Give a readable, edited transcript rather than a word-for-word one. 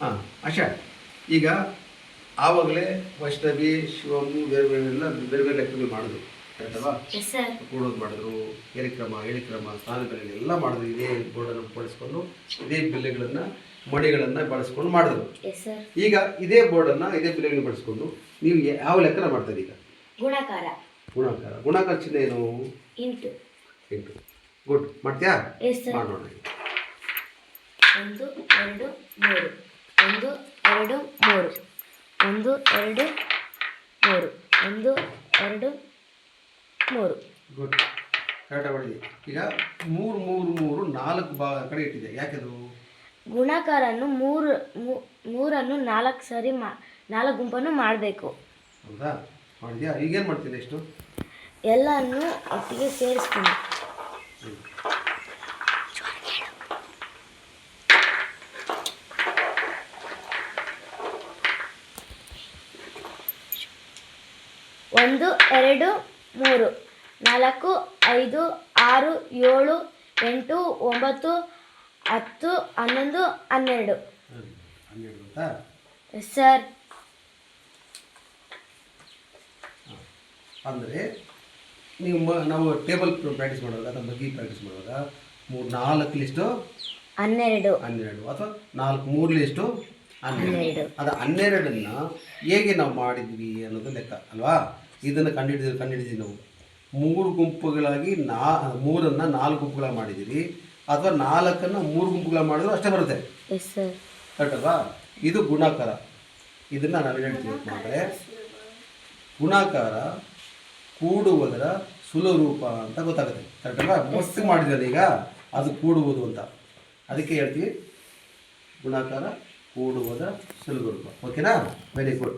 ಹಾಂ ಆಶಾ, ಈಗ ಆವಾಗಲೇ ವೈಷ್ಣವಿ ಶಿವಮು ಬೇರೆ ಬೇರೆ ಎಲ್ಲ ಬೇರೆ ಬೇರೆ ಲೆಕ್ಕಗಳು ಮಾಡಿದ್ರು ಆಯ್ತಲ್ವಾ? ಕೂಡೋದು ಮಾಡಿದ್ರು, ಎಳಿಕ್ರಮ ಸ್ನಾನಗಳಲ್ಲಿ ಎಲ್ಲ ಮಾಡಿದ್ರು. ಇದೇ ಬೋರ್ಡನ್ನು ಬಳಸ್ಕೊಂಡು ಇದೇ ಬಿಲ್ಲೆಗಳನ್ನು ಮಣಿಗಳನ್ನು ಬಳಸ್ಕೊಂಡು ಮಾಡಿದ್ರು. ಈಗ ಇದೇ ಬೋರ್ಡನ್ನು ಇದೇ ಬಿಲ್ಲೆಗಳನ್ನು ಬಳಸ್ಕೊಂಡು ನೀವು ಯಾವ ಲೆಕ್ಕನ ಮಾಡ್ತಾರೆ ಈಗ? ಗುಣಾಕಾರ ಚಿಹ್ನೆ ಏನು? ಇಂಟು. ಗುಡ್, ಮಾಡ್ತೀಯಾ? ಮಾಡಿ ನೋಡಿ. 1 2 3 1 2 3 1 2 3 1 2 3. ಗುಡ್, ಕರೆಕ್ಟಾಗಿ ಮಾಡಿದ್ವಿ. ಈಗ 3 3 3 4 ಕಡೆ ಇಟ್ಟಿದೆ. ಯಾಕೆದು? ಗುಣಾಕಾರನ್ನು ಮೂರನ್ನು 4 ಸರಿ 4 ಗುಂಪನ್ನು ಮಾಡಬೇಕು. ಹೌದಾ? ಮಾಡಿದ್ಯಾ? ಈಗೇನು ಮಾಡ್ತೀನಿ? ಎಷ್ಟು ಎಲ್ಲನೂ ಒಟ್ಟಿಗೆ ಸೇರಿಸ್ತೀನಿ. ಒಂದು 2 3 4 5 6 7 8 9 10 11 12. ಸರ್, ಅಂದರೆ ನೀವು ನಾವು ಟೇಬಲ್ ಪ್ರಾಕ್ಟೀಸ್ ಮಾಡುವಾಗ ಅಥವಾ ಮಗ್ಗಿ ಪ್ರಾಕ್ಟೀಸ್ ಮಾಡುವಾಗ 4 ಲಿಸ್ಟು 12 ಅಥವಾ 4 ಲಿಸ್ಟು 12. ಅದು 12ನ್ನು ಹೇಗೆ ನಾವು ಮಾಡಿದ್ವಿ ಅನ್ನೋದು ಲೆಕ್ಕ ಅಲ್ವಾ? ಇದನ್ನು ಕಂಡುಹಿಡಿದ್ವಿ ನಾವು 3 ಗುಂಪುಗಳಾಗಿ 3ನ್ನು 4 ಗುಂಪುಗಳಾಗಿ ಮಾಡಿದ್ದೀವಿ, ಅಥವಾ 4ನ್ನು 3 ಗುಂಪುಗಳಾಗಿ ಮಾಡಿದ್ರು ಅಷ್ಟೇ ಬರುತ್ತೆ. ಕರೆಕ್ಟ್ ಅಲ್ವಾ? ಇದು ಗುಣಾಕಾರ. ಇದನ್ನು ನಾನು ಹೇಳ್ತೀನಿ ಮಕ್ಕಳೇ. ಗುಣಾಕಾರ ಕೂಡುವುದರ ಸುಲರೂಪ ಅಂತ ಗೊತ್ತಾಗುತ್ತೆ. ಕರೆಕ್ಟ್ ಅಲ್ವಾ? ಒಟ್ಟು ಮಾಡಿದ್ವಲ್ಲ ಈಗ, ಅದು ಕೂಡುವುದು ಅಂತ, ಅದಕ್ಕೆ ಹೇಳ್ತೀವಿ ಗುಣಾಕಾರ ಕೂಡುವುದರ ಸುಲಭ ರೂಪ. ಓಕೆನಾ? Very good.